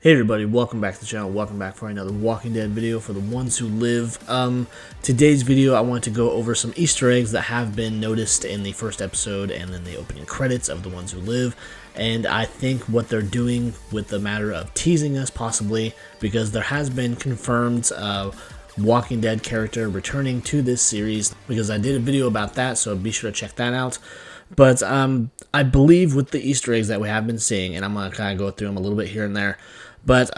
Hey everybody, welcome back to the channel. Welcome back for another Walking Dead video for the ones who live. Today's video I want to go over some Easter eggs that have been noticed in the first episode and then the opening credits of the ones who live. And I think what they're doing with the matter of teasing us possibly, because there has been confirmed Walking Dead character returning to this series, because I did a video about that, so be sure to check that out. But I believe with the Easter eggs that we have been seeing, and I'm going to kind of go through them a little bit here and there, but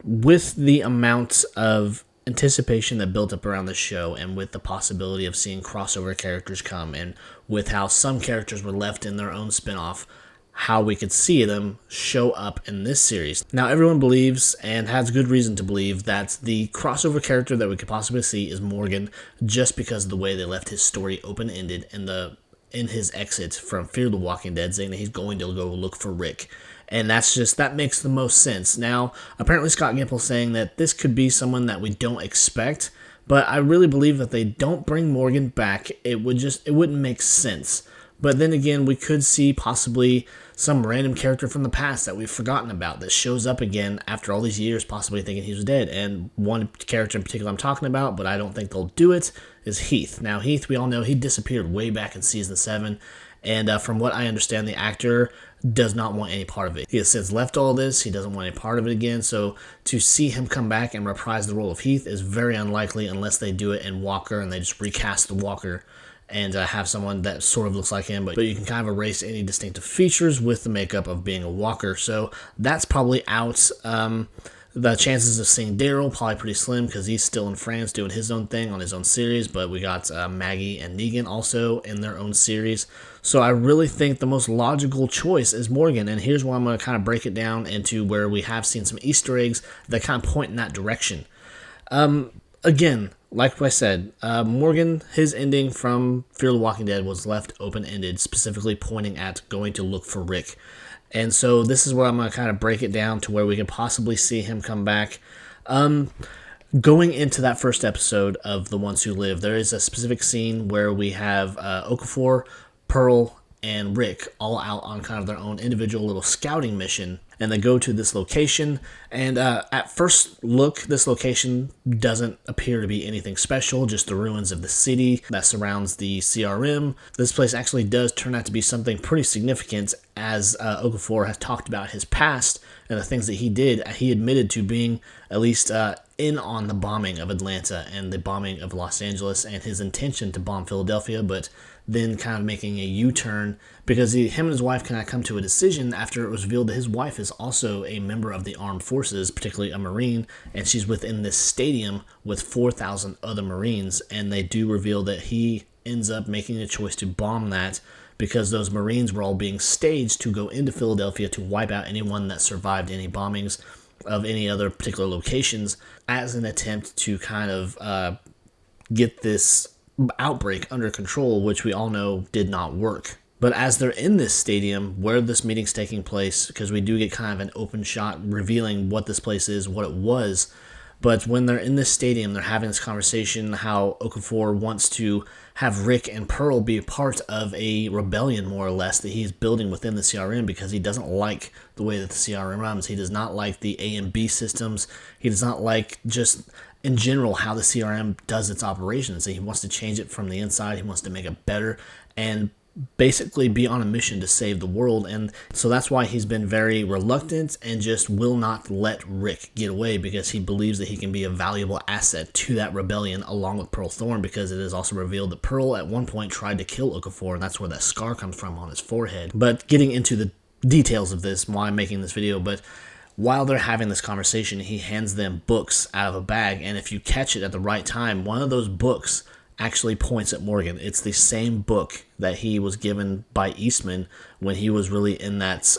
with the amount of anticipation that built up around the show, and with the possibility of seeing crossover characters come, and with how some characters were left in their own spinoff, how we could see them show up in this series. Now, everyone believes, and has good reason to believe, that the crossover character that we could possibly see is Morgan, just because of the way they left his story open-ended in his exit from Fear the Walking Dead, saying that he's going to go look for Rick. And that makes the most sense. Now, apparently Scott Gimple saying that this could be someone that we don't expect, but I really believe that they don't bring Morgan back, it wouldn't make sense. But then again, we could see possibly some random character from the past that we've forgotten about that shows up again after all these years, possibly thinking he was dead. And one character in particular I'm talking about, but I don't think they'll do it, is Heath. Now, Heath, we all know he disappeared way back in Season 7. And from what I understand, the actor does not want any part of it. He has since left all this. He doesn't want any part of it again. So to see him come back and reprise the role of Heath is very unlikely unless they do it in Walker and they just recast the Walker and have someone that sort of looks like him. But you can kind of erase any distinctive features with the makeup of being a Walker. So that's probably out. The chances of seeing Daryl probably pretty slim because he's still in France doing his own thing on his own series, but we got Maggie and Negan also in their own series. So I really think the most logical choice is Morgan, and here's where I'm going to kind of break it down into where we have seen some Easter eggs that kind of point in that direction. Again, like I said, Morgan, his ending from Fear the Walking Dead was left open-ended, specifically pointing at going to look for Rick. And so this is where I'm going to kind of break it down to where we can possibly see him come back. Going into that first episode of The Ones Who Live, there is a specific scene where we have Okafor, Pearl, and Rick all out on kind of their own individual little scouting mission. And they go to this location, and at first look, this location doesn't appear to be anything special, just the ruins of the city that surrounds the CRM. This place actually does turn out to be something pretty significant, as Okafor has talked about his past and the things that he did. He admitted to being at least in on the bombing of Atlanta and the bombing of Los Angeles, and his intention to bomb Philadelphia, but then kind of making a U-turn because him and his wife kind of come to a decision after it was revealed that his wife is also a member of the armed forces, particularly a Marine, and she's within this stadium with 4,000 other Marines, and they do reveal that he ends up making a choice to bomb that because those Marines were all being staged to go into Philadelphia to wipe out anyone that survived any bombings of any other particular locations as an attempt to kind of get this outbreak under control, which we all know did not work. But as they're in this stadium where this meeting's taking place, because we do get kind of an open shot revealing what this place is, what it was, but when they're in this stadium, they're having this conversation how Okafor wants to have Rick and Pearl be a part of a rebellion, more or less, that he's building within the CRM because he doesn't like the way that the CRM runs. He does not like the A and B systems. He does not like just in general how the CRM does its operations. He wants to change it from the inside. He wants to make it better and basically be on a mission to save the world. And so that's why he's been very reluctant and just will not let Rick get away, because he believes that he can be a valuable asset to that rebellion along with Pearl Thorne, because it is also revealed that Pearl at one point tried to kill Okafor, and that's where that scar comes from on his forehead. But getting into the details of this, why I'm making this video, but while they're having this conversation, he hands them books out of a bag, and if you catch it at the right time, one of those books actually points at Morgan. It's the same book that he was given by Eastman when he was really in that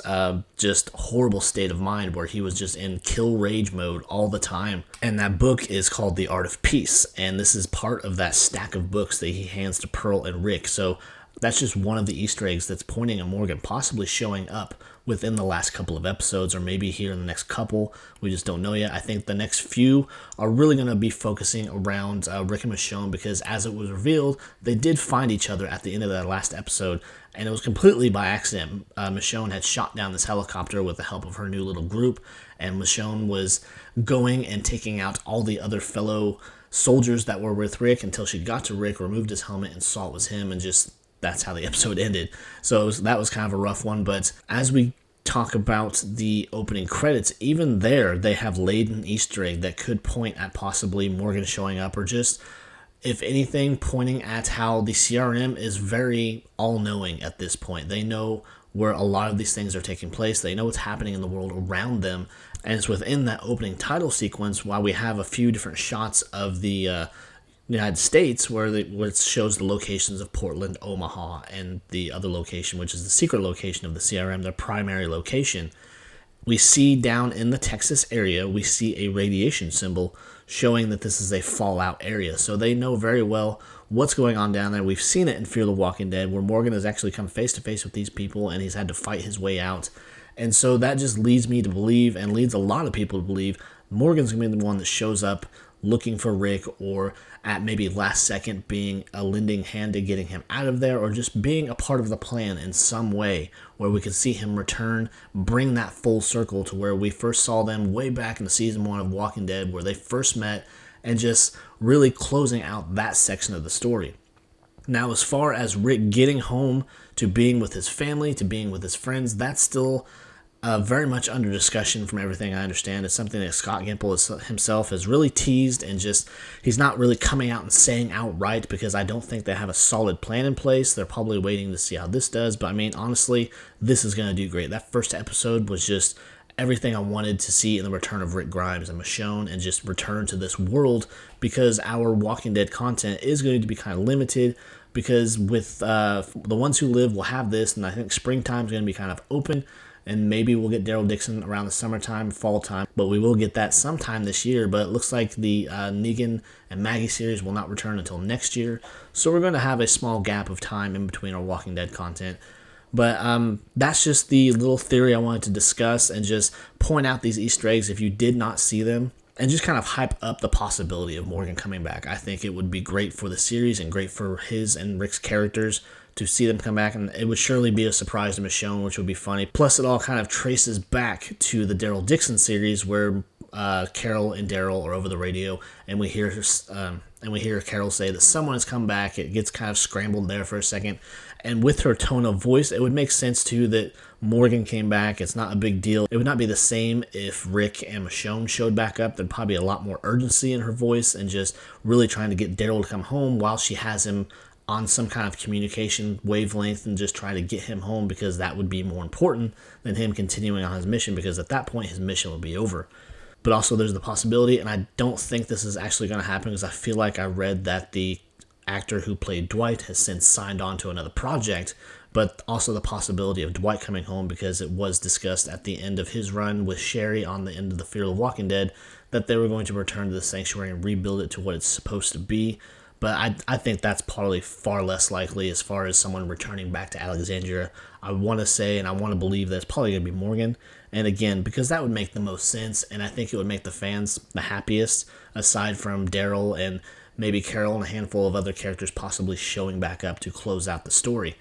just horrible state of mind where he was just in kill rage mode all the time. And that book is called The Art of Peace, and this is part of that stack of books that he hands to Pearl and Rick. So that's just one of the Easter eggs that's pointing at Morgan possibly showing up within the last couple of episodes, or maybe here in the next couple. We just don't know yet. I think the next few are really going to be focusing around Rick and Michonne, because as it was revealed, they did find each other at the end of that last episode, and it was completely by accident. Michonne had shot down this helicopter with the help of her new little group, and Michonne was going and taking out all the other fellow soldiers that were with Rick until she got to Rick, removed his helmet, and saw it was him, and just that's how the episode ended. So that was kind of a rough one. But as we talk about the opening credits, even there they have laid an Easter egg that could point at possibly Morgan showing up, or just, if anything, pointing at how the CRM is very all-knowing at this point. They know where a lot of these things are taking place. They know what's happening in the world around them. And it's within that opening title sequence, while we have a few different shots of the United States where it shows the locations of Portland, Omaha, and the other location, which is the secret location of the CRM, their primary location. We see down in the Texas area, we see a radiation symbol showing that this is a fallout area. So they know very well what's going on down there. We've seen it in Fear the Walking Dead, where Morgan has actually come face to face with these people and he's had to fight his way out. And so that just leads me to believe, and leads a lot of people to believe, Morgan's going to be the one that shows up looking for Rick, or at maybe last second being a lending hand to getting him out of there, or just being a part of the plan in some way where we could see him return, bring that full circle to where we first saw them way back in season 1 of Walking Dead, where they first met, and just really closing out that section of the story. Now, as far as Rick getting home to being with his family, to being with his friends, that's still very much under discussion from everything I understand. It's something that Scott Gimple himself has really teased, and just, he's not really coming out and saying outright, because I don't think they have a solid plan in place. They're probably waiting to see how this does, but I mean, honestly, this is going to do great. That first episode was just everything I wanted to see in the return of Rick Grimes and Michonne, and just return to this world, because our Walking Dead content is going to be kind of limited, because with The Ones Who Live, we'll have this, and I think springtime is going to be kind of open, and maybe we'll get Daryl Dixon around the summertime, fall time, but we will get that sometime this year. But it looks like the Negan and Maggie series will not return until next year, so we're going to have a small gap of time in between our Walking Dead content. But that's just the little theory I wanted to discuss, and just point out these Easter eggs if you did not see them, and just kind of hype up the possibility of Morgan coming back. I think it would be great for the series and great for his and Rick's characters to see them come back, and it would surely be a surprise to Michonne, which would be funny. Plus, it all kind of traces back to the Daryl Dixon series, where Carol and Daryl are over the radio, and we hear Carol say that someone has come back. It gets kind of scrambled there for a second, and with her tone of voice, it would make sense too that Morgan came back. It's not a big deal. It would not be the same if Rick and Michonne showed back up. There'd probably be a lot more urgency in her voice, and just really trying to get Daryl to come home while she has him on some kind of communication wavelength, and just try to get him home, because that would be more important than him continuing on his mission, because at that point his mission will be over. But also there's the possibility, and I don't think this is actually going to happen, because I feel like I read that the actor who played Dwight has since signed on to another project, but also the possibility of Dwight coming home, because it was discussed at the end of his run with Sherry on the end of the Fear the Walking Dead that they were going to return to the sanctuary and rebuild it to what it's supposed to be. But I think that's probably far less likely as far as someone returning back to Alexandria. I want to say, and I want to believe, that it's probably going to be Morgan. And again, because that would make the most sense, and I think it would make the fans the happiest, aside from Daryl and maybe Carol and a handful of other characters possibly showing back up to close out the story.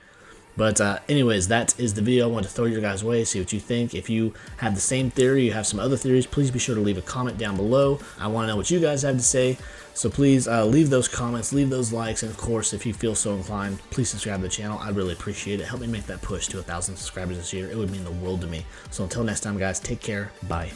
But anyways, that is the video. I wanted to throw your guys' way, see what you think. If you have the same theory, you have some other theories, please be sure to leave a comment down below. I want to know what you guys have to say. So please leave those comments, leave those likes, and of course, if you feel so inclined, please subscribe to the channel. I'd really appreciate it. Help me make that push to 1,000 subscribers this year. It would mean the world to me. So until next time, guys, take care. Bye.